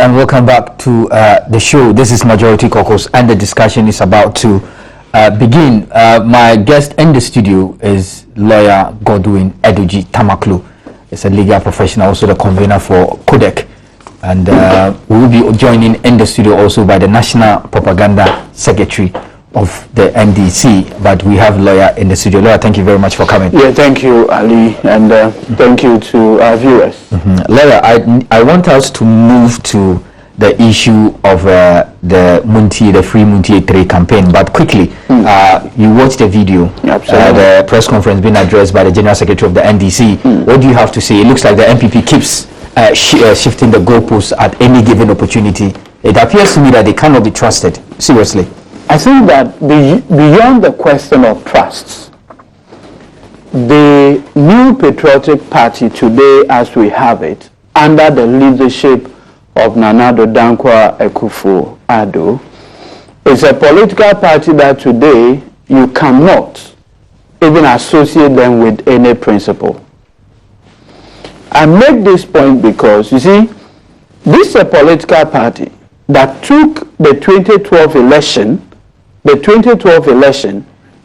and welcome back to the show. This is Majority Caucus and the discussion is about to begin. My guest in the studio is lawyer Godwin Edoji Tamaklo. He's a legal professional, also the convener for Codec. And we will be joining in the studio also by the National Propaganda Secretary of the NDC, but we have lawyer in the studio. Lawyer, thank you very much for coming. Yeah, thank you, Ali, and thank you to our viewers. Lawyer, I want us to move to the issue of the Montie, the Free Montie 3 campaign, but quickly, you watched the video, the press conference being addressed by the General Secretary of the NDC. What do you have to say? It looks like the MPP keeps shifting the goalposts at any given opportunity. It appears to me that they cannot be trusted. Seriously. I think that beyond the question of trusts, the new patriotic party today as we have it, under the leadership of Nana Addo Dankwa Akufo-Addo, is a political party that today you cannot even associate them with any principle. I make this point because, you see, this is a political party that took the 2012 election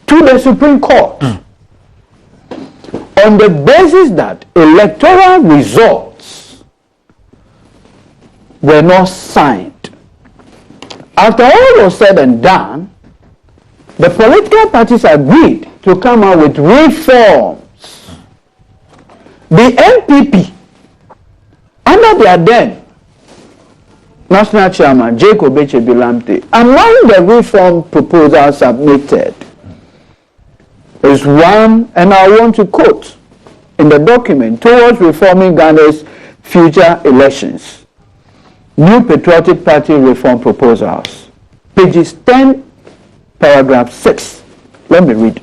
to the Supreme Court on the basis that electoral results were not signed. After all was said and done, the political parties agreed to come out with reforms. The NPP, under their then National Chairman Jacob Echebilamte, among the reform proposals submitted is one, and I want to quote in the document, towards reforming Ghana's future elections, New Patriotic Party reform proposals, pages 10, paragraph 6. Let me read.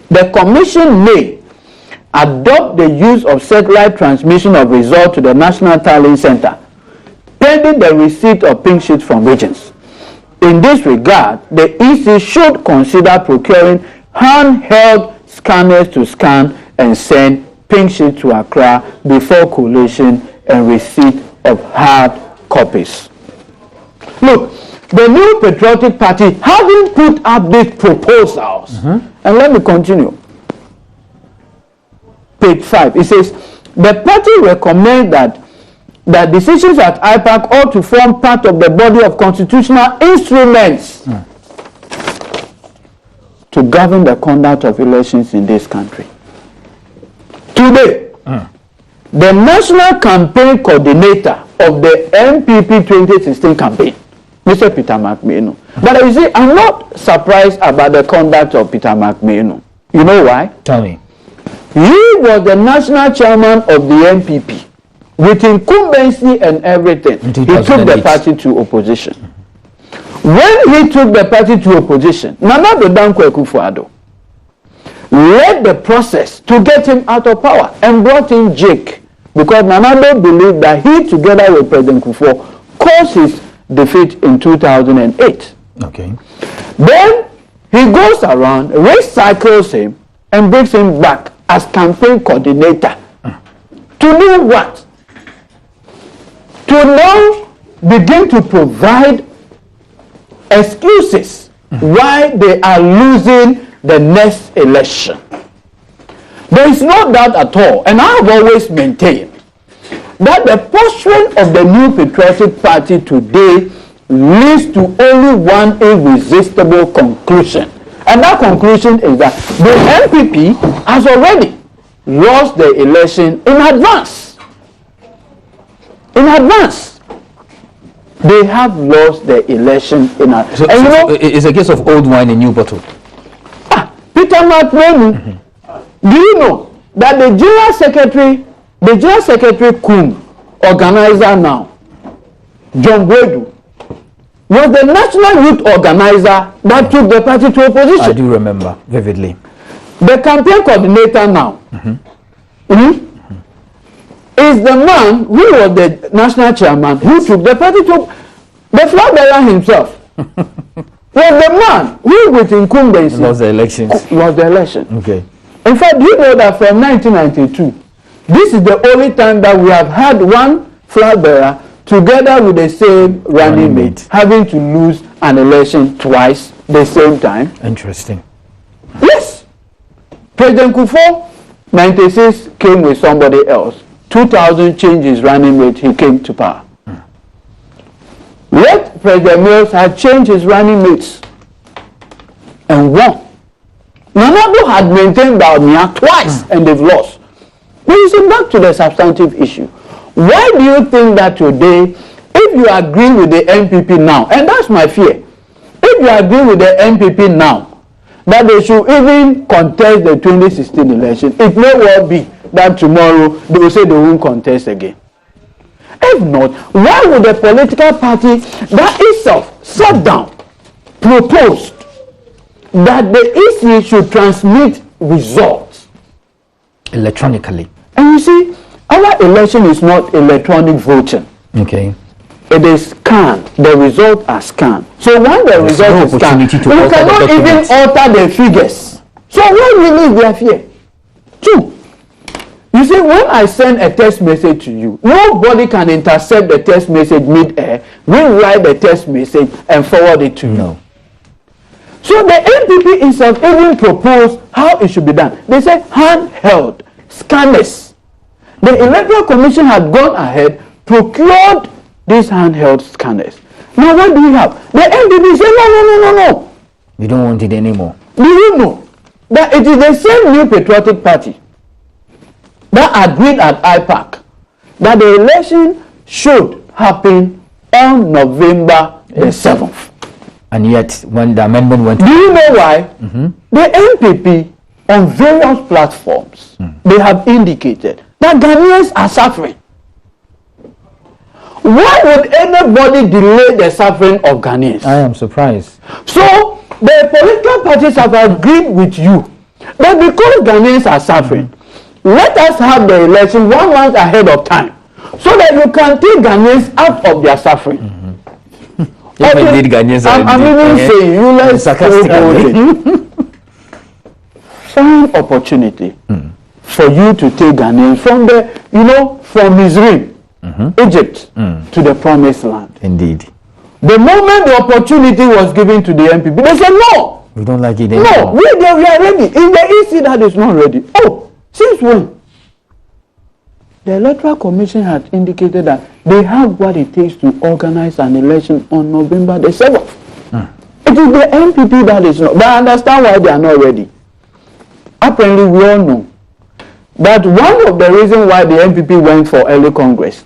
The Commission may adopt the use of satellite transmission of results to the National Tallying Center, pending the receipt of pink sheets from regions. In this regard, the EC should consider procuring handheld scanners to scan and send pink sheets to Accra before collation and receipt of hard copies. Look, the New Patriotic Party having put up these proposals, and let me continue. Page 5, it says, the party recommends that decisions at IPAC ought to form part of the body of constitutional instruments to govern the conduct of elections in this country. Today, the National Campaign Coordinator of the MPP 2016 campaign, Mr. Peter McMahon. But you see, I'm not surprised about the conduct of Peter McMahon. You know why? Tell me. He was the national chairman of the MPP. With incumbency and everything, he took the party to opposition. When he took the party to opposition, Nana Addo Dankwa Akufo-Addo led the process to get him out of power and brought in Jake, because Nana Addo believed that he, together with President Kufuor, caused his defeat in 2008. Okay. Then he goes around, recycles him, and brings him back as campaign coordinator. To do what? To now begin to provide excuses why they are losing the next election. There is no doubt at all, and I have always maintained that the posturing of the New Patriotic Party today leads to only one irresistible conclusion. And that conclusion is that the NPP has already lost the election in advance. In advance. They have lost the election in advance. So it's a case of old wine in new bottle. Peter McMahon, do you know that the General Secretary Kum, organizer now, John Gwedu, was the national youth organizer that took the party to opposition. I do remember vividly. The campaign coordinator now is the man who was the national chairman who took the party to the flag bearer himself. Was the man who, with incumbency, lost the elections. Lost the election. Okay. In fact, do you know that from 1992, this is the only time that we have had one flag bearer together with the same running mate, having to lose an election twice the same time. Interesting. Yes. President Kufuor, 96, came with somebody else. 2000 changed his running mate, he came to power. Yet President Mills had changed his running mates and won. Nana had maintained Bawumia twice and they've lost. But you see, back to the substantive issue. Why do you think that today, if you agree with the NPP now, and that's my fear, if you agree with the NPP now, that they should even contest the 2016 election, it may well be that tomorrow they will say they won't contest again. If not, why would the political party that itself sat down, proposed that the EC should transmit results electronically? And you see, our election is not electronic voting. Okay. It is scanned. The results are scanned. So when the results are scanned, you cannot even alter the figures. So why really is there fear? Two. You see, when I send a text message to you, nobody can intercept the text message mid-air, rewrite the text message and forward it to you. No. So the NPP itself even proposed how it should be done. They said handheld scanners. The Electoral Commission had gone ahead, procured these handheld scanners. Now what do we have? The NPP said no. We don't want it anymore. Do you know that it is the same New Patriotic Party that agreed at IPAC that the election should happen on November the 7th? And yet, when the amendment went... Do you know why? The NPP, on various platforms, they have indicated that Ghanaians are suffering. Why would anybody delay the suffering of Ghanaians? I am surprised. So, the political parties have agreed with you that because Ghanaians are suffering, let us have the election 1 month ahead of time so that you can take Ghanaians out of their suffering. I'm even saying, you let's find opportunity for you to take Ghanaians from the, from Missouri, Egypt, to the promised land. Indeed. The moment the opportunity was given to the NPP, they said, no. We don't like it anymore. No, we are ready. In the EC that is not ready. Oh, since when? The Electoral Commission had indicated that they have what it takes to organize an election on November the 7th. It is the NPP that is not. But I understand why they are not ready. Apparently, we all know that one of the reasons why the NPP went for early Congress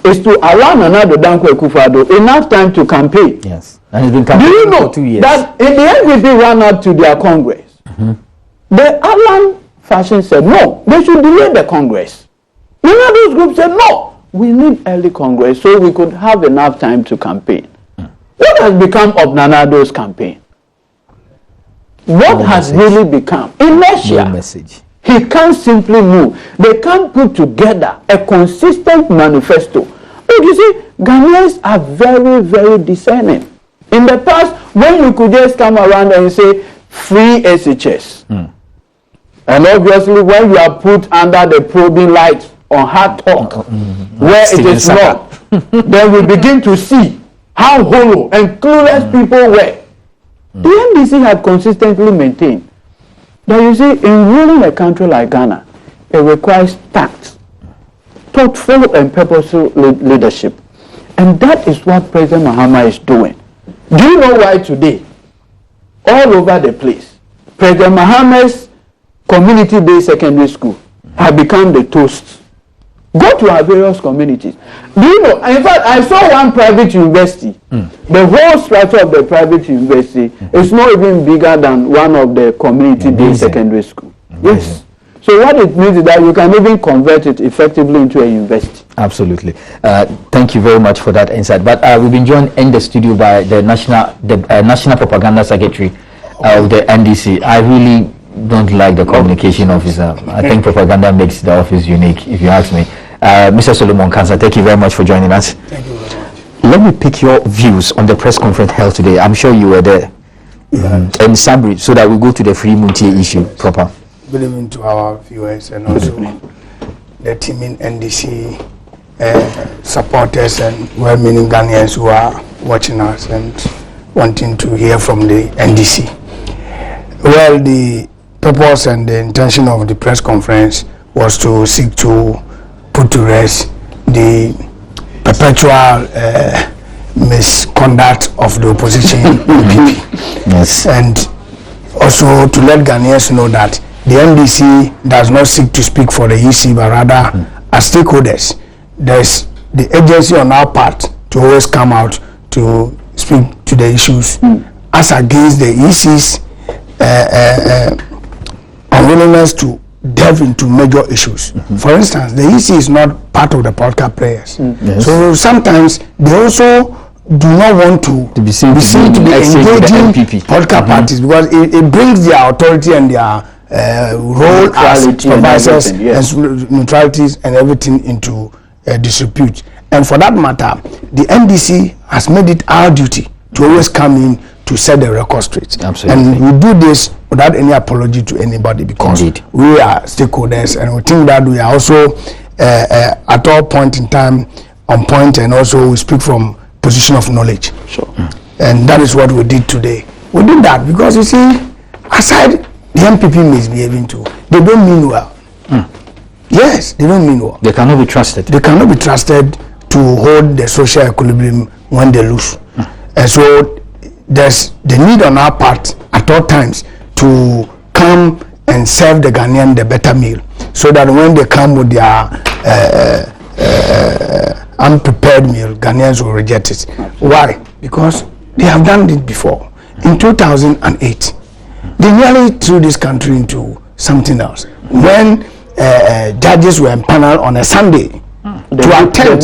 is to allow Nana Dankwa Akufo-Addo enough time to campaign. Yes. And it's been campaigning for 2 years. That if the NPP ran out to their Congress, the Alan faction said, no, they should delay the Congress. None of those groups said, no, we need early Congress so we could have enough time to campaign. What has become of Nanado's campaign? What has really become? Inertia. Message. He can't simply move. They can't put together a consistent manifesto. But you see, Ghanaians are very, very discerning. In the past, when you could just come around and say, free SHS. And obviously, when you are put under the probing light on hard talk, where it is not, then we begin to see how hollow and clueless people were. The NDC had consistently maintained that, you see, in ruling a country like Ghana, it requires tact, thoughtful and purposeful leadership. And that is what President Mahama is doing. Do you know why today, all over the place, President Mahama's community-based secondary school have become the toast? Go to our various communities. Do you know, in fact, I saw one private university. The whole structure of the private university is not even bigger than one of the community-based secondary schools. Yes. So what it means is that you can even convert it effectively into a university. Absolutely. Thank you very much for that insight. But we've been joined in the studio by the National Propaganda Secretary of the NDC. I really don't like the communication officer. I think propaganda makes the office unique, if you ask me. Mr. Solomon Kansa, thank you very much for joining us. Thank you very much. Let me pick your views on the press conference held today. I'm sure you were there. In summary, so that we go to the free Montie issue proper. Good evening to our viewers and also the team in NDC supporters and well-meaning Ghanaians who are watching us and wanting to hear from the NDC. Well, the purpose and the intention of the press conference was to seek to put to rest the perpetual misconduct of the opposition UPP. Yes. And also to let Ghanaians know that the NDC does not seek to speak for the EC, but rather as stakeholders. There's the agency on our part to always come out to speak to the issues as against the EC's unwillingness to delve into major issues. For instance, the EC is not part of the political players. Yes. So sometimes they also do not want to be seen to be engaging political parties because it brings their authority and their role as supervisors and neutralities and everything into disrepute. And for that matter, the NDC has made it our duty to always come in to set the record straight. Absolutely. And we do this without any apology to anybody because we are stakeholders and we think that we are also at all point in time on point, and also we speak from position of knowledge. Sure. And that is what we did today. We did that because you see, aside the MPP misbehaving too, they don't mean well. Yes, they don't mean well. They cannot be trusted. They cannot be trusted to hold the social equilibrium when they lose. And so there's the need on our part at all times to come and serve the Ghanaian the better meal, so that when they come with their unprepared meal, Ghanaians will reject it. Why? Because they have done it before. In 2008, they nearly threw this country into something else. When judges were empaneled on a Sunday to attempt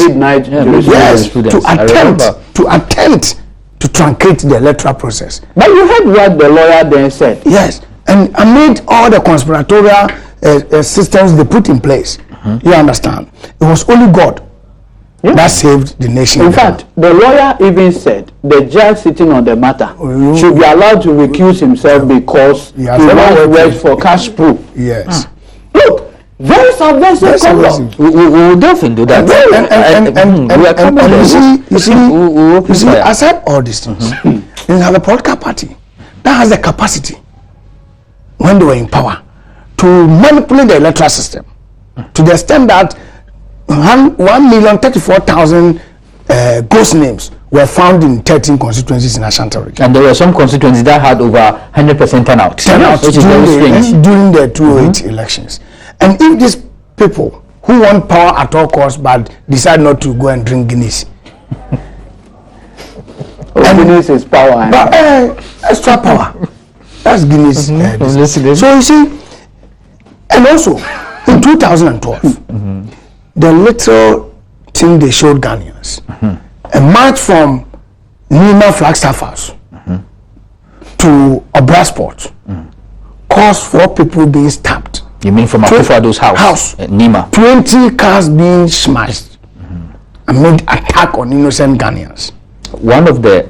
to truncate the electoral process. But you heard what the lawyer then said. Yes, and amid all the conspiratorial systems they put in place, you understand, it was only God that saved the nation. In fact, the lawyer even said the judge sitting on the matter should be allowed to recuse himself because he once worked for cash pool. Yes. Look, very subversive conduct. We will delve into that. You see, aside all these things, you have a political party that has the capacity, when they were in power, to manipulate the electoral system to the extent that 1,034,000 ghost names were found in 13 constituencies in Ashanti region. And there were some constituencies that had over 100% turnout. Which is very strange. During the 2008 elections. And if these people who want power at all costs but decide not to go and drink Guinness. Guinness is power. But extra power. That's Guinness. So you see, and also in 2012, the little thing they showed Ghanaians, a march from Nima Flagstaff House to Obrasport caused 4 people being stabbed. You mean from Akufo-Addo's house? Nima. 20 cars being smashed amid attack on innocent Ghanaians. One of the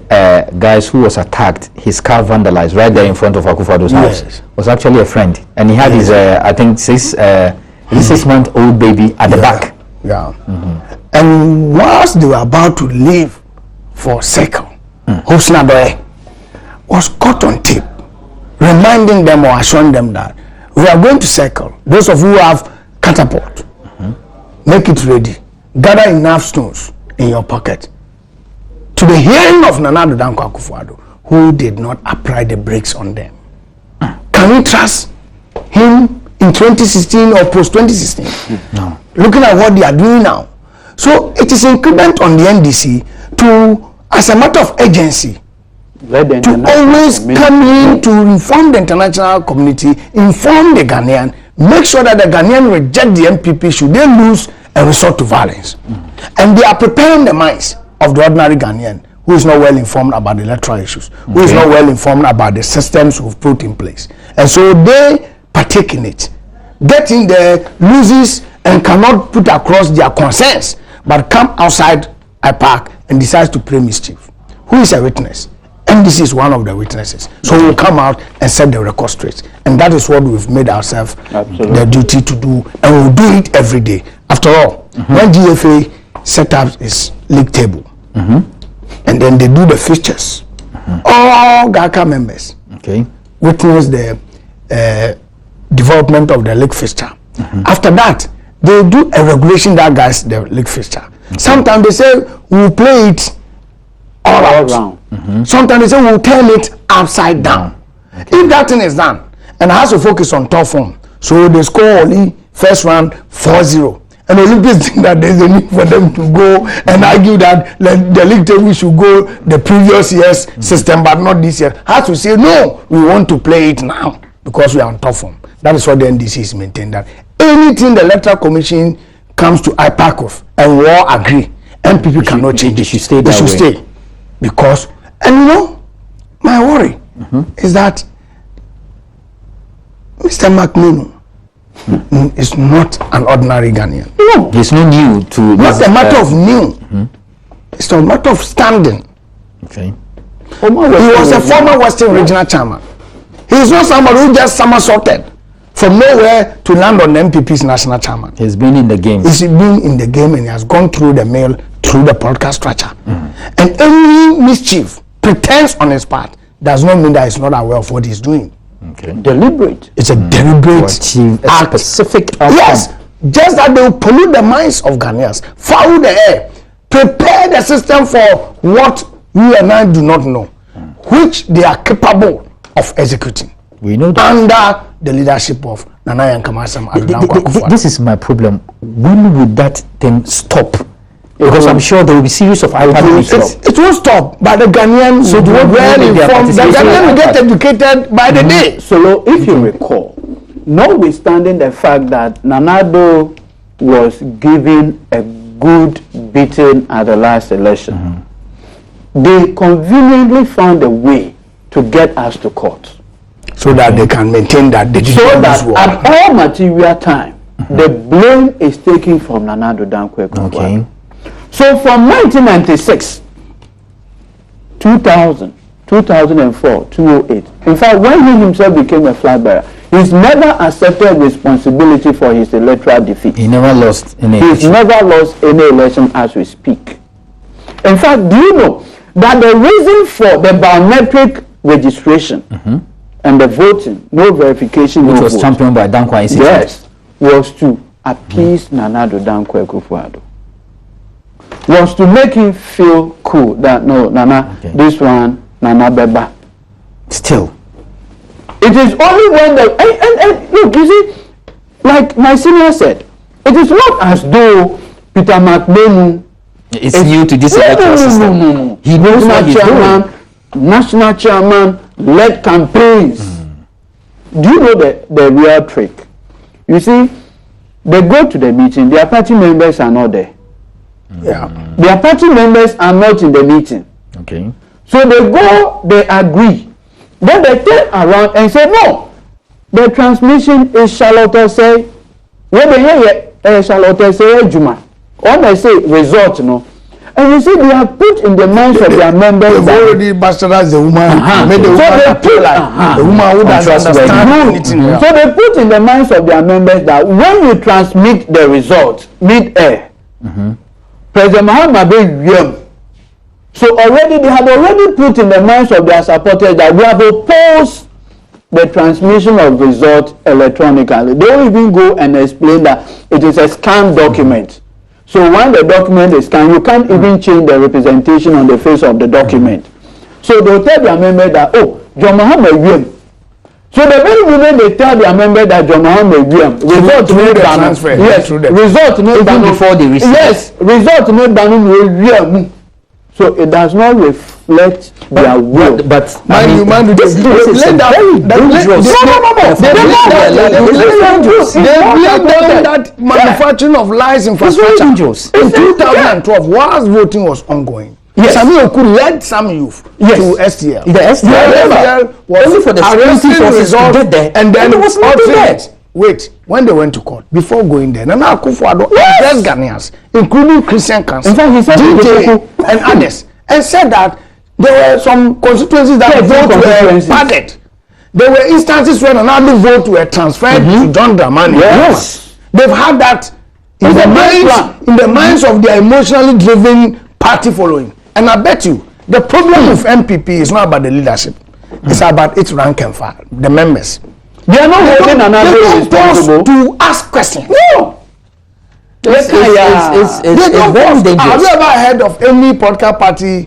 guys who was attacked, his car vandalized right there in front of Akufo-Addo's house, was actually a friend, and he had his I think 6-month-old baby at the back. And whilst they were about to leave for Circle, Hosna Doe was caught on tape, reminding them or assuring them that we are going to Circle. Those of you who have catapult, make it ready. Gather enough stones in your pocket. To the hearing of Nana Addo Dankwa Akufo-Addo, who did not apply the brakes on them. Can we trust him in 2016 or post 2016? No. Looking at what they are doing now. So it is incumbent on the NDC to, as a matter of agency, to always come in to inform the international community, inform the Ghanaian, make sure that the Ghanaian reject the MPP should they lose and resort to violence. And they are preparing the minds of the ordinary Ghanaian who is not well informed about the electoral issues, who is not well informed about the systems we've put in place. And so they partake in it, get in there, loses, and cannot put across their concerns, but come outside IPAC and decides to play mischief. Who is a witness? And this is one of the witnesses. So we'll come out and set the record straight. And that is what we've made ourselves the duty to do. And we'll do it every day. After all, when GFA set up its league table. And then they do the fixtures. All GACA members witness the development of the league fixture. After that, they do a regulation that guides the league fixture. Sometimes they say we'll play it all around. Sometimes they say we'll turn it upside down. If that thing is done and has to focus on top form, so they score only first round 4-0. And Olympics think that there's a need for them to go and argue that the league table should go the previous year's system, but not this year. Has to say no, we want to play it now because we are on top form. That is what the NDC is maintaining, that anything the electoral commission comes to IPAC of and we all agree, MPP cannot change. They should stay that way. They should stay. Because, and you know, my worry is that Mr. McMahon is not an ordinary Ghanaian. No, he's not new to. Not a matter of new. It's a matter of standing. Okay. He was a former Western Regional Chairman. He is not somebody who just somersaulted from nowhere to land on the MPP's national chairman. He's been in the game. He's been in the game and he has gone through the mill, through the political structure. And any mischief, pretense on his part, does not mean that he's not aware of what he's doing. Okay. Deliberate. It's a deliberate achieve a specific outcome. Yes, just that they will pollute the minds of Ghanaians, foul the air, prepare the system for what you and I do not know, which they are capable of executing. We know that under the leadership of Nana Yankamasam. This is my problem. When would that thing stop? Because I'm sure there will be series of it won't stop, but the Ghanaians so well informed. The Ghanaians will get educated by the day. So if you recall, notwithstanding the fact that Nanado was given a good beating at the last election, they conveniently found a way to get us to court. So that they can maintain that. So that at all material time, the blame is taken from Nanado Dankwa. Okay. So from 1996, 2000, 2004, 2008, in fact, when he himself became a flag bearer, he's never accepted responsibility for his electoral defeat. He never lost any election. He's never lost any election as we speak. In fact, do you know that the reason for the biometric registration and the voting, no verification, which no was vote, championed by Dankwa Institute. yes, was to appease Nanado Dankwa Akufo-Addo. Was to make him feel cool that no, Nana, this one, Nana Beba. Still, it is only when the and look, you see, like my senior said, it is not as though Peter McMahon is new to this electoral system. No. He knows what he's doing. National chairman led campaigns. Do you know the real trick? You see, they go to the meeting, their party members are not there. Yeah. Their party members are not in the meeting. Okay. So they go, they agree. Then they turn around and say, no, the transmission is Charlotte say, when they hear Charlotte say, Juma, or they say result, no. And you see, they have put in the minds of their members. They've already bastardized the woman. Made the woman appear like the woman who doesn't understand anything. So they put in the minds of their members that when you transmit the result mid-air, President Mahama be. So already they had already put in the minds of their supporters that we have opposed the transmission of result electronically. They don't even go and explain that it is a scanned document. So when the document is scanned, you can't even change the representation on the face of the document. So they'll tell their member that, oh, John Mahama win. So the very moment they tell their member that John Mahama win, result no done. Yes, result no done before they receive. Yes, result no done. So it does not reflect their will. But mind you, this is very dangerous. That manufacturing of lies infrastructure. In 2012, whilst voting was ongoing, Sami Oku led some youth to STL. The STL was only for the security forces to get there, and then there was nothing there. Wait, when they went to court, before going there, Nana Akufo-Addo addressed Ghanaians, including Christian Council, in fact, he said DJ, and others, and said that there were some constituencies that votes were padded. There were instances when another vote were transferred to John Dramani. Yes. They've had that in the minds of their emotionally driven party following. And I bet you the problem with MPP is not about the leadership. It's about its rank and file, the members. They are not holding another responsible to ask questions. No. It's very dangerous. Have you ever heard of any political party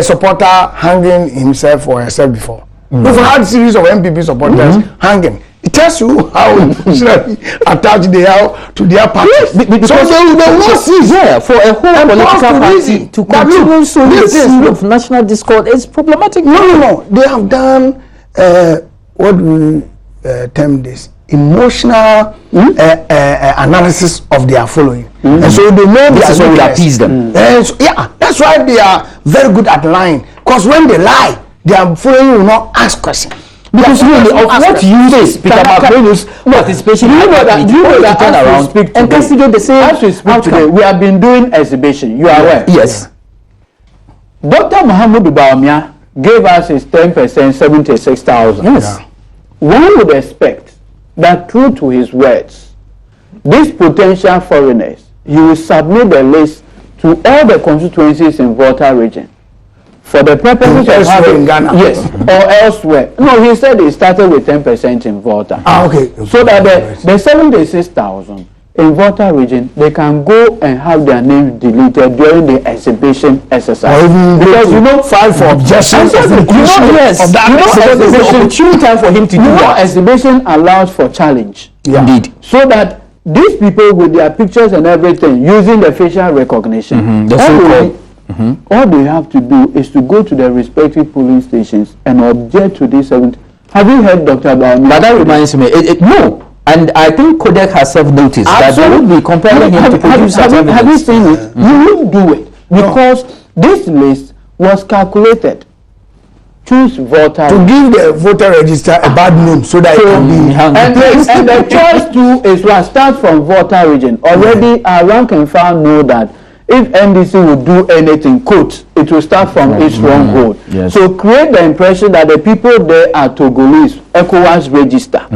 supporter hanging himself or herself before? We've had a series of MPP supporters hanging. It tells you how emotionally attached they are to their party. Because so they will not cease. Yeah, for a whole political party to continue so the seed of national discord is problematic. No. They have done what we term this emotional analysis of their following, and so they know this is what will appease them. So, yeah, that's why they are very good at lying. Because when they lie, their following will not ask questions. Because really, of what use Peter McConnell's participation? You know that as we speak today, and consider the same. As we speak today, we have been doing exhibition. You are aware? Yes. Dr. Muhammadu Bawumia gave us his 10%, 76,000. Yes. Yeah. One would expect that true to his words, these potential foreigners, you will submit the list to all the constituencies in Volta region for the purposes of having in Ghana. Yes, or elsewhere. No, he said he started with 10% in Volta. Okay. So that the 76,000 in Volta region, they can go and have their names deleted during the exhibition exercise. Or even because you know, file for objection of the yes, of that there's an opportune time for him to do that. Exhibition allows for challenge. Yeah. Indeed. So that these people with their pictures and everything using the facial recognition, all they have to do is to go to their respective polling stations and object to this. Have you heard Dr. Bawumia? But that reminds me, no. And I think Kodak herself noticed that they would be comparing him to produce evidence. Have you seen it? You won't do it because this list was calculated. Choose voter to give the voter register a bad name so that it can be and the choice too is what starts from voter region. Already our rank and file know that if NDC will do anything, quote, it will start from its stronghold. Yes. So create the impression that the people there are Togolese, ECOWAS register.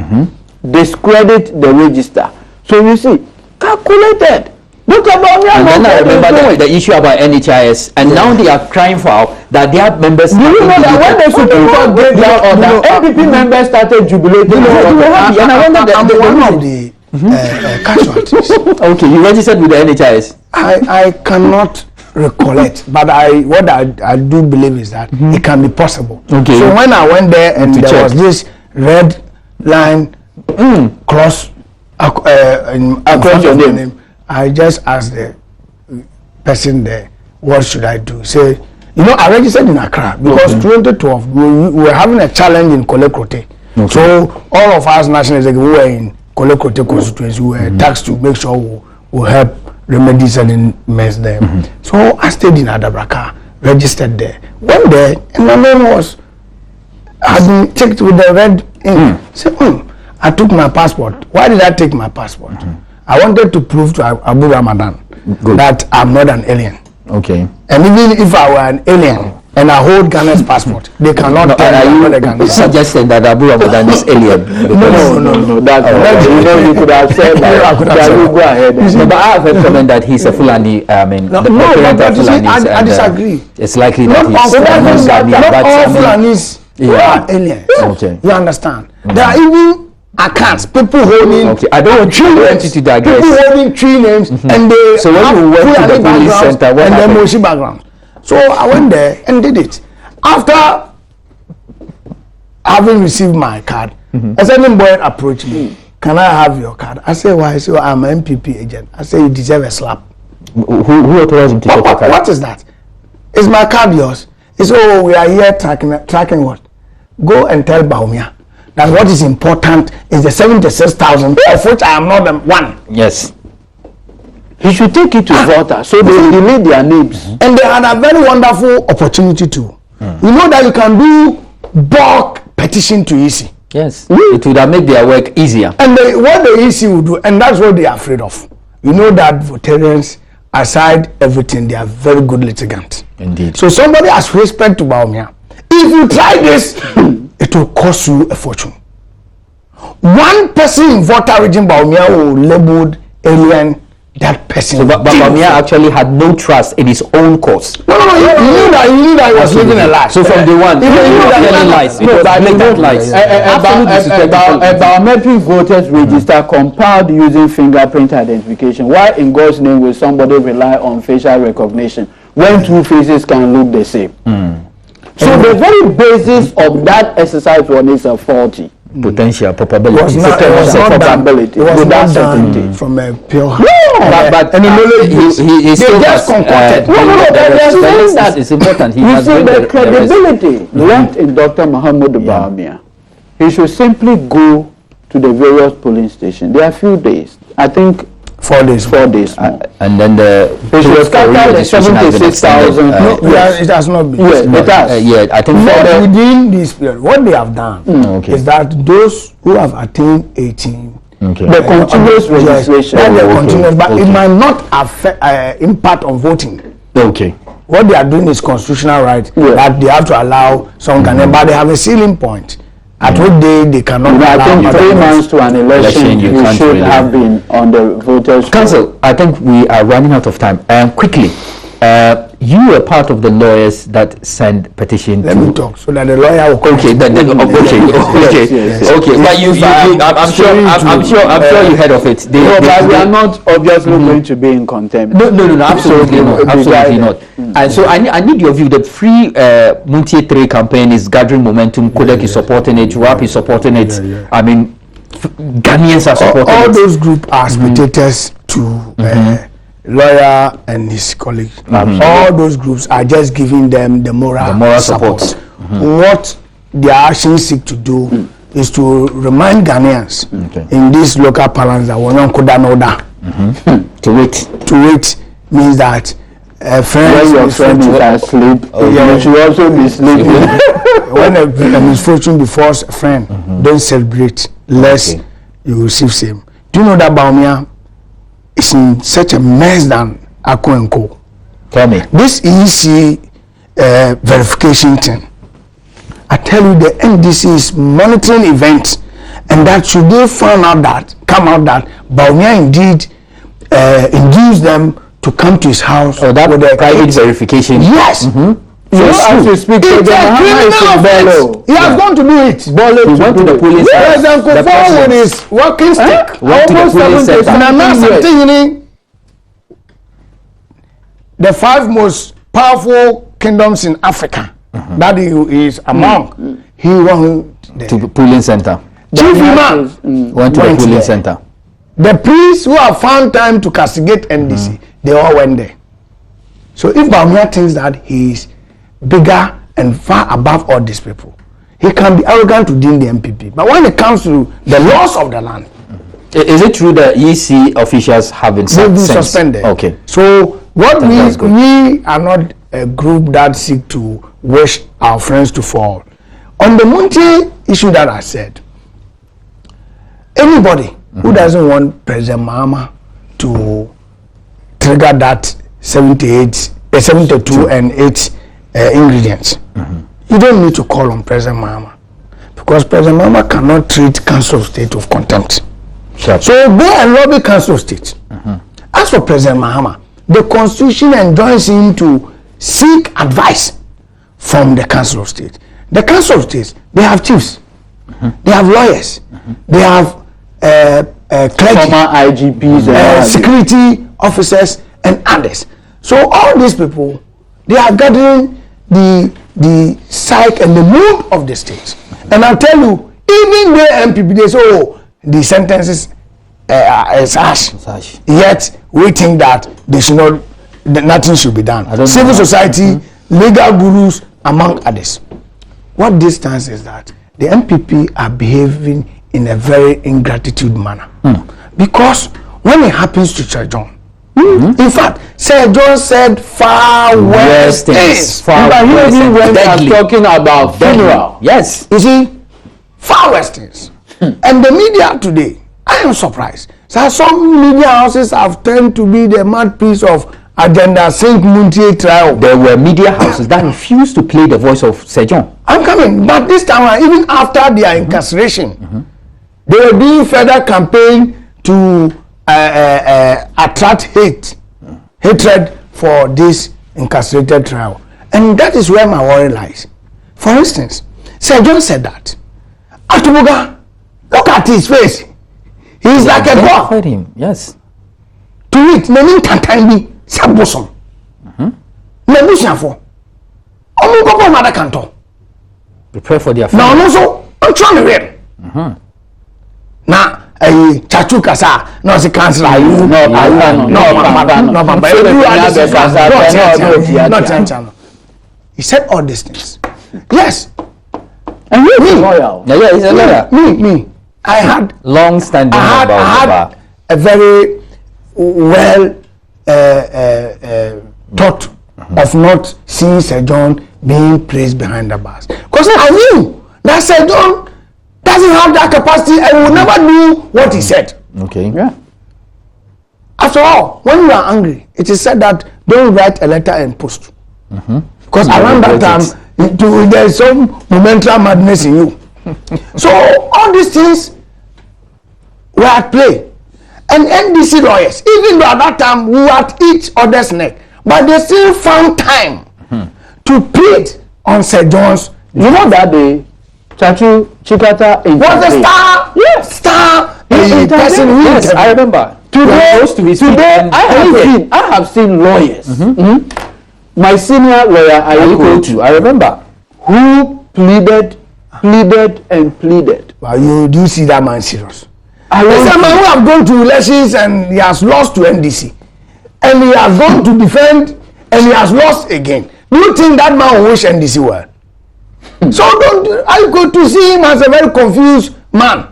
Discredit the register. So you see, calculated. Look about and then I remember the issue about NHIS, and now they are crying for that their members. Do you know that when the Supreme Court gave that order, NPP members started jubilating? And I wonder one of the casualties. Okay, you registered with the NHIS. I cannot recollect, but what I do believe is that it can be possible. Okay. So when I went there and there was this red line cross across your name, I just asked the person there, what should I do? Say, I registered in Accra because 2012 we were having a challenge in Kolekote. So all of us national executives who were in Kolekote constituency were tasked to make sure we help remedy certain mess there. So I stayed in Adabraka, registered there. Went there and my name had been checked with the red ink. So I took my passport. Why did I take my passport? I wanted to prove to Abu Ramadan that I'm not an alien. Okay. And even if I were an alien and I hold Ghana's passport, they cannot tell me I'm not a Ghanaian. Suggested that Abu Ramadan is alien. No. That's you could have said that. Go ahead. But I have heard comment that he's a Fulani. I disagree. It's likely that he's not all Fulanis are aliens. Okay. You understand? There are even accounts, people holding. Okay, I don't want to digress. People holding tree names and they so when you went to the police center, what and happened? then Moshi background. So I went there and did it. After having received my card, a certain boy approached me. Can I have your card? I said, why? So I'm an MPP agent. I said, you deserve a slap. Who authorized him to take your card? What is that? Is my card yours? He said, we are here tracking what? Go and tell Bawumia that what is important is the 76,000, of which I am not the one. Yes. He should take it to Volta so they delete their names. And they had a very wonderful opportunity too. You know that you can do bulk petition to EC. Yes. It would have made their work easier. And what the EC will do, and that's what they are afraid of. You know that Votarians, aside everything, they are very good litigants. Indeed. So somebody has respect to Bawumia. If you try this, it will cost you a fortune. One person in Volta region, Bawumia, will labeled alien that person. So Bawumia actually had no trust in his own cause. No, he knew that he was living a lie. So from day one, he was telling lies. It was blatant lies. Biometric voters register compiled using fingerprint identification. Why in God's name will somebody rely on facial recognition when two faces can look the same? So the very basis of that exercise was a faulty. Potential probability. It was not certainty from a pure. But he still just concocted. It's important. You see the credibility left in Dr. Muhammad Bawumia. He should simply go to the various polling stations. There are a few days. I think 4 days. 4 days. And then the the 76,000. It has not been. Yes, it has. Yeah, I think within this period, what they have done is that those who have attained 18, the continuous registration, but it might not affect impact on voting. Okay. What they are doing is constitutional right that they have to allow someone, but they have a ceiling point. At which they cannot. I think 3 months to an election, you should have been on the voters. Council, I think we are running out of time. Quickly, you were part of the lawyers that sent petition. Let me talk so that the lawyer will. Okay, But I'm sure you heard of it. But we are not obviously going to be in contempt. No, absolutely not. And so I need your view. The Free Montie 3 campaign is gathering momentum. Kodak is supporting it. WAP is supporting it. I mean, Ghanaians are supporting it. All those groups are spectators to lawyer and his colleagues. All those groups are just giving them the moral support. What their actions seek to do is to remind Ghanaians in this local parlance that one could know that. To wait means that when your friend is asleep, you should also be sleeping. When a misfortune befalls a friend, don't celebrate lest you receive same. Do you know that Bawumia is in such a mess than Ako and Co? Tell me. This EC verification thing, I tell you, the NDC is monitoring events, and that should they come out that Bawumia indeed induced them to come to his house. Oh, that with the private verification. Yes. You as you speak to them, he has gone to do it. He went to the police. President Kofo with his walking stick. Went to the police center. The 5 most powerful kingdoms in Africa that he is among. He went to the polling center. Chief Imam went to the polling center. The priests who have found time to castigate NDC, they all went there. So if Bawumia thinks that he is bigger and far above all these people, he can be arrogant to deal the MPP. But when it comes to the laws of the land, is it true that EC officials have been suspended? Okay. So what we are not a group that seek to wish our friends to fall. On the Montie issue that I said, anybody who doesn't want President Mahama to trigger that 72 and 8 ingredients, you don't need to call on President Mahama, because President Mahama cannot treat Council of State with contempt. Sure. So go and lobby Council of State. As for President Mahama, the Constitution enjoins him to seek advice from the Council of State. The Council of State, they have chiefs, they have lawyers, they have clergy, former IGPs, security officers, and others. So all these people, they are gathering the psyche and the mood of the state. And I'll tell you, even the MPP, they say, oh, the sentences is harsh. Yet we think that they should not, that nothing should be done. Civil society, legal gurus, among others. What this stands is that the MPP are behaving in a very ingratitude manner. Because when it happens to Sir John, in fact, Sir John said far worse things. But he even went and talking about funeral. Yes. You see, far worse things. And the media today, I am surprised. So some media houses have turned to be the mouthpiece of agenda Saint Montie trial. There were media houses that refused to play the voice of Sir John. I'm coming, but this time, even after their incarceration, they were doing further campaign to attract hatred for this incarcerated trial. And that is where my worry lies. For instance, Sir John said that. Atubuga, look at his face. He's like a god. Him. Yes. To it, Nenin Tantanbi, Sabosom. Nebusiafo. Omugopo Madakanto. Prepare for their Now, also, I'm trying to read. Now, Chachu Kasa, no, the council, no, he said all these things. Yes. And he's a lawyer. Yeah, he's a lawyer. Me. I had long standing I had a very well thought of not seeing Sir John being placed behind the bars. Because I knew that Sir John doesn't have that capacity and will never do what he said. Okay. Yeah. After all, when you are angry, it is said that don't write a letter and post. Because around that time, there is some momental madness in you. So all these things were at play. And NDC lawyers, even though at that time we were at each other's neck, but they still found time to plead on Sir John's. You know that day, Chachu Chikata was the star. Yes. Star. Person who Yes, I remember. Today, I have seen lawyers. My senior lawyer, I remember, who pleaded. Well, you do see that man serious. There's a man who have gone to elections and he has lost to NDC, and he has gone to defend and he has lost again. Do you think that man will wish NDC well? So I go to see him as a very confused man.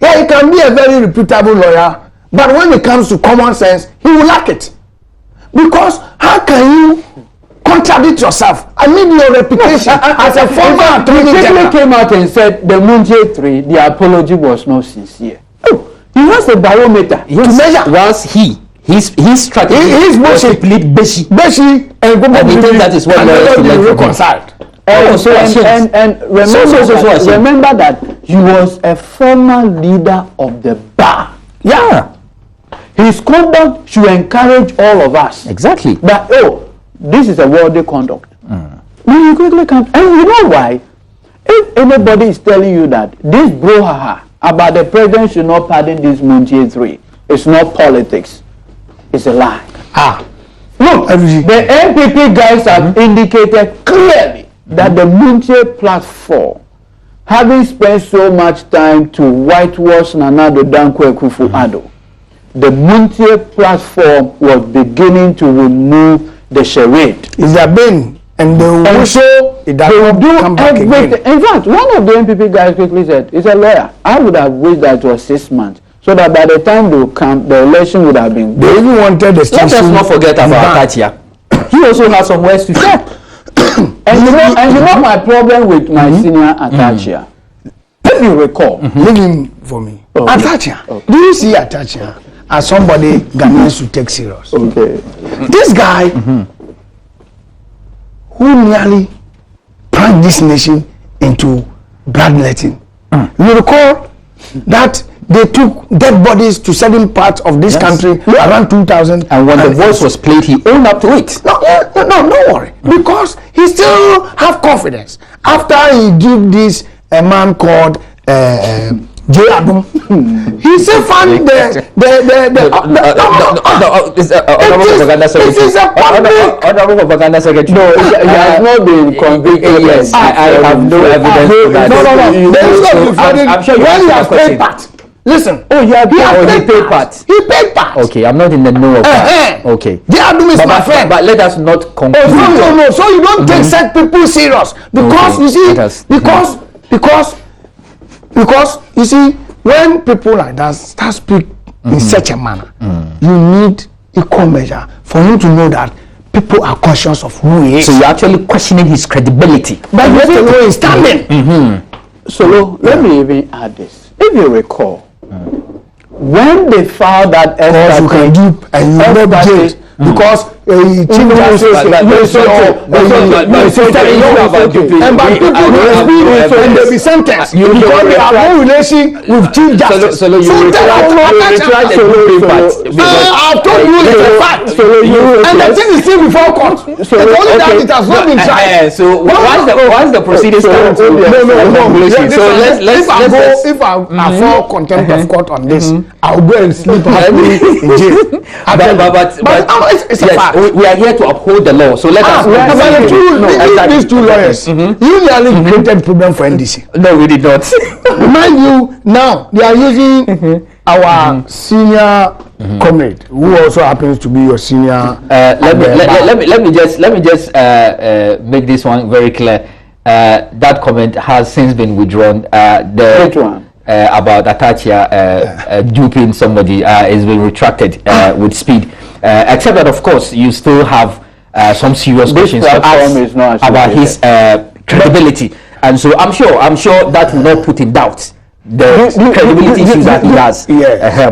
Yeah, he can be a very reputable lawyer, but when it comes to common sense, he will lack it. Because how can you contradict yourself? I mean, your reputation as a former attorney general came out and said the Montie 3, the apology was not sincere. Oh, he has a barometer to measure. Was his strategy was to plead Beshi and he thinks that is what lawyers to reconciled. And remember that he was a former leader of the bar. Yeah. His conduct should encourage all of us. Exactly. That, this is a worthy conduct. When you quickly come, and you know why? If anybody is telling you that this brouhaha about the president should not pardon this Montie 3, it's not politics, it's a lie. Look, the NPP guys have indicated clearly that the Montie platform, having spent so much time to whitewash Nana Dankwa Akufo-Addo, the Montie platform was beginning to remove the charade. Is that been? And they will do come back everything. Again. In fact, one of the NPP guys quickly said, he's a lawyer. I would have wished that it was 6 months, so that by the time they come, the election would have been. They even wanted the Let us not forget about Atachia. He also has some words to say. and you know my problem with my senior Atachia. If you recall, leave him for me. Atachia. Do you see Atachia as somebody Ghanaians should take serious? Okay. This guy who nearly plunged this nation into bloodletting. You recall that they took dead bodies to certain parts of this country around 2000. And when the voice was played, he owned up to it. No, don't worry. Because he still have confidence. After he did this, a man called J. Adum, he still found it is a public. Honorable Propaganda Secretary. No, he has not been convicted. Yes, I have no evidence for that. No. I'm sure you when he has paid part. Listen. He paid part. He paid part. Okay, I'm not in the know of that. Okay. J. Adum is my friend. But let us not conclude. No. So you don't take such people serious. Because you see, because you see, when people like that start speak in such a manner, you need equal measure for him to know that people are conscious of who he is. So you're actually questioning his credibility. But you have to know he's standing. So let me even add this. If you recall, when they filed that you can dupe and you never did because chief justice, and they be sentenced because they have no relation with chief justice. So I've told you it's a fact, and the thing is still before court. It's only that it has not been tried. So once the proceedings come to if I fall contempt of court on this, I'll go and sleep happily in jail. But it's a fact. We are here to uphold the law. So let us. These two lawyers, you nearly created problem for NDC. No, we did not. Mind you, now they are using our senior comrade, who also happens to be your senior. Let me just make this one very clear. That comment has since been withdrawn. Which one? About Atachia duping somebody is being retracted with speed. Except that, of course, you still have some serious questions to ask about his credibility, and so I'm sure that will not put in doubt the credibility issues that he has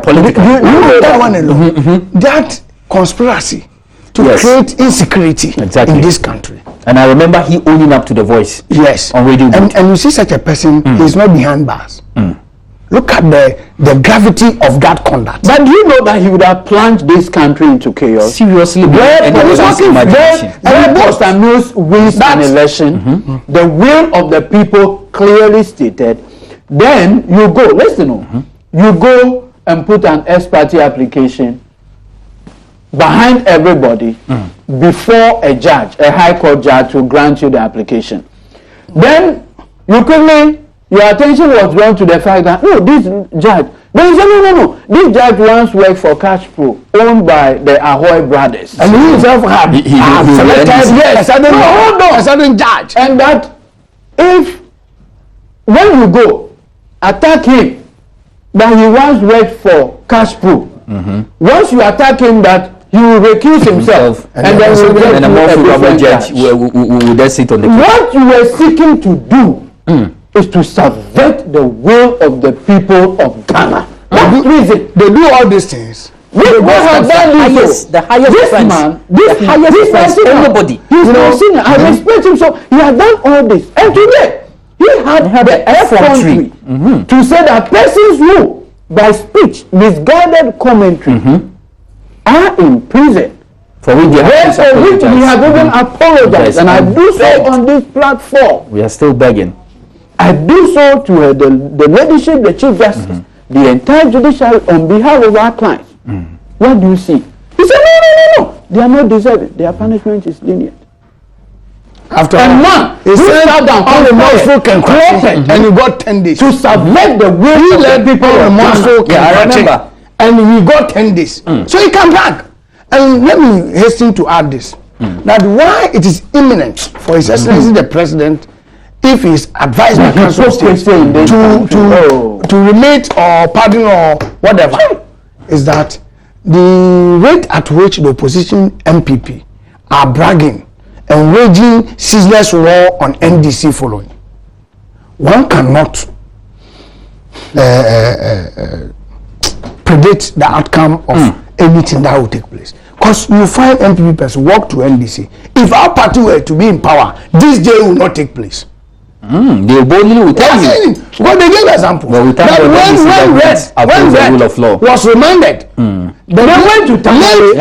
politically. You know that one alone. That conspiracy to create insecurity in this country. And I remember he owning up to the voice. Yes. On radio. And you see such a person, he's not behind bars. Look at the gravity of that conduct. But do you know that he would have plunged this country into chaos? Seriously, where Pastor Mills wins an election, the will of the people clearly stated, then you go, listen, you go and put an ex parte application behind everybody before a judge, a high court judge, will grant you the application. Then you quickly, your attention was drawn to the fact that this judge, then you say no, this judge once worked for Cash Pro, owned by the Ahoy brothers, and he himself had selected a certain judge, and that if when you go attack him that he once worked for Cash Pro, once you attack him that he will recuse himself, and then a more favorable judge will then sit on the case. What you were seeking to do is to subvert the will of the people of Ghana. That's the reason they do all these things. The highest man, this highest anybody. He's no senior. I respect him, so he has done all this. And today, he had the effrontery to say that persons who, by speech, misguided commentary, are in prison. For which we have even apologized, and I do so on this platform. We are still begging. I do so to the leadership, the Chief Justice, the entire judiciary on behalf of our clients. What do you see? He said, no. They are not deserving. Their punishment is lenient. After and man, he sat down on the Moscow and he got 10 days. To subvert the will of the people of Moscow. I remember. And he got 10 days. So he came back. And let me hasten to add this. That why it is imminent for His Excellency the President, if he is advised by Council of State to remit or pardon or whatever, is that the rate at which the opposition MPP are bragging and waging ceaseless war on NDC following, one cannot predict the outcome of anything that will take place. Because you find MPP person walk to NDC. If our party were to be in power, this day will not take place. They boldly will tell you. Because they gave example. But that when Red was reminded, they went to Tamale,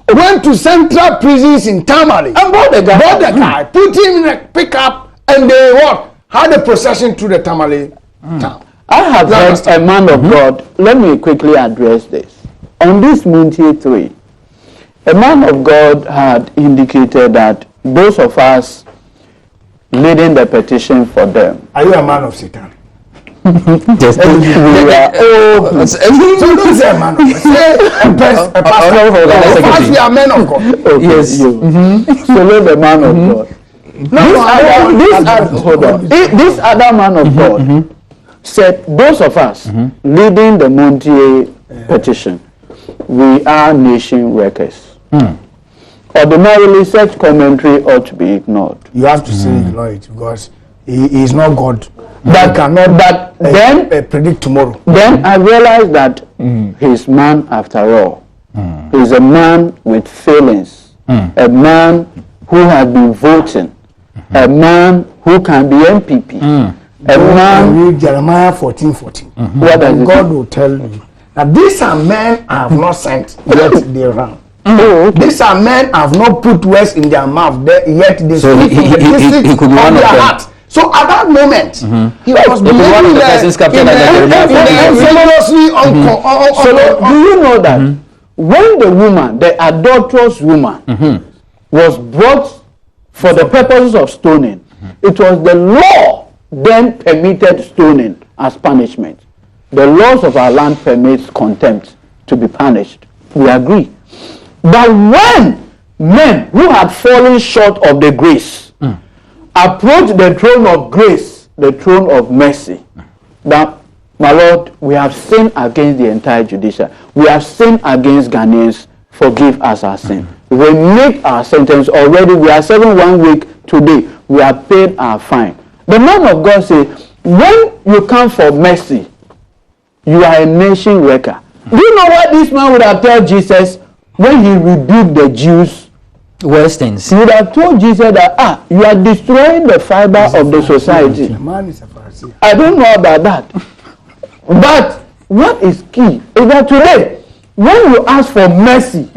went to central prisons in Tamale and bought the guy, put him in a pickup, and they had a procession through the Tamale town. I have heard a man of God. Let me quickly address this. On this Montie 3, a man of God had indicated that those of us leading the petition for them. Are you a man of Satan? Just so don't say a man of God. Say a pastor. We are men of God. Okay, yes. So let the man of God. This other man of God said, those of us leading the Montie petition, we are nation workers. Ordinarily, such commentary ought to be ignored. You have to say ignore it because he is not God. That cannot. But then predict tomorrow. Then I realized that he's man after all. is a man with feelings, a man who has been voting, a man who can be MPP, a man. Read Jeremiah 14:14. What does it God will tell you that these are men I have not sent, yet they run. Oh, okay. These are men I have not put words in their mouth, yet they So speak from the distance he could be of one of their them. heart. So at that moment, he was He could be one of the persons captured under Jeremiah 14. So do you know that when the woman, the adulterous woman, was brought for the purposes of stoning, it was the law then permitted stoning as punishment. The laws of our land permits contempt to be punished. We agree. But when men who had fallen short of the grace approached the throne of grace, the throne of mercy, that, my Lord, we have sinned against the entire judiciary. We have sinned against Ghanaians. Forgive us our sin. We make our sentence already. We are serving 1 week today. We have paid our fine. The man of God said, when you come for mercy, you are a nation wrecker. Do you know what this man would have told Jesus when he rebuked the Jews? Worst things. He would have told Jesus that, you are destroying the fiber of the society. Man is a Pharisee. I don't know about that. But what is key is that today, when you ask for mercy,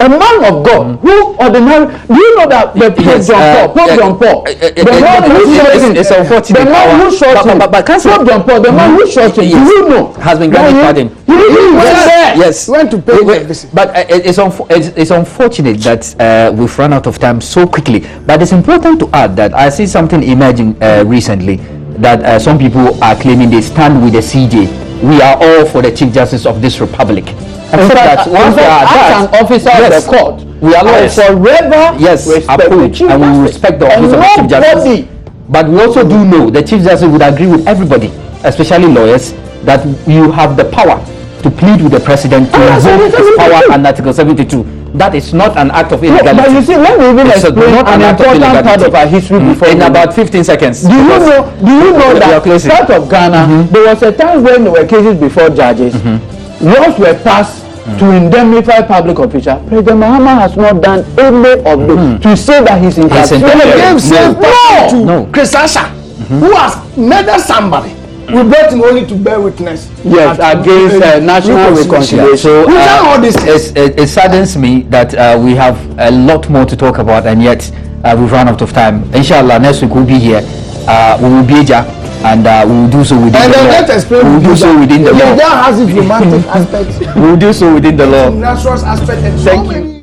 a man of God who ordinarily, do you know that the Pope John Paul, the man who shot him, it's unfortunate. the man who shot him, but Pope John Paul, the man who shot him, do you know? Has been granted pardon. He went there. Yes. He went to pay a visit. But it's unfortunate that we've run out of time so quickly. But it's important to add that I see something emerging recently that some people are claiming they stand with the CJ. We are all for the Chief Justice of this Republic. In fact, once as an officer of the court, we are all forever respect the Chief and we Justice. respect the office of the Chief Justice. But we also do know the Chief Justice would agree with everybody, especially lawyers, that you have the power to plead with the president to invoke his power under Article 72. That is not an act of illegality. But you see, let me even explain an important part of our history before in about 15 seconds. Do you know that part of Ghana, there was a time when there were cases before judges, laws were passed to indemnify public officials. President Mahama has not done any of them to say that he's in to Chris Asha, who has murdered somebody. We brought him only to bear witness. Yes, against national reconciliation. So it saddens me that we have a lot more to talk about, and yet we've run out of time. Inshallah, next week we'll be here. We will be here, and we will do so within the law. We will do so within the law. That has its romantic aspect. We will do so within the law. Natural aspect and so many.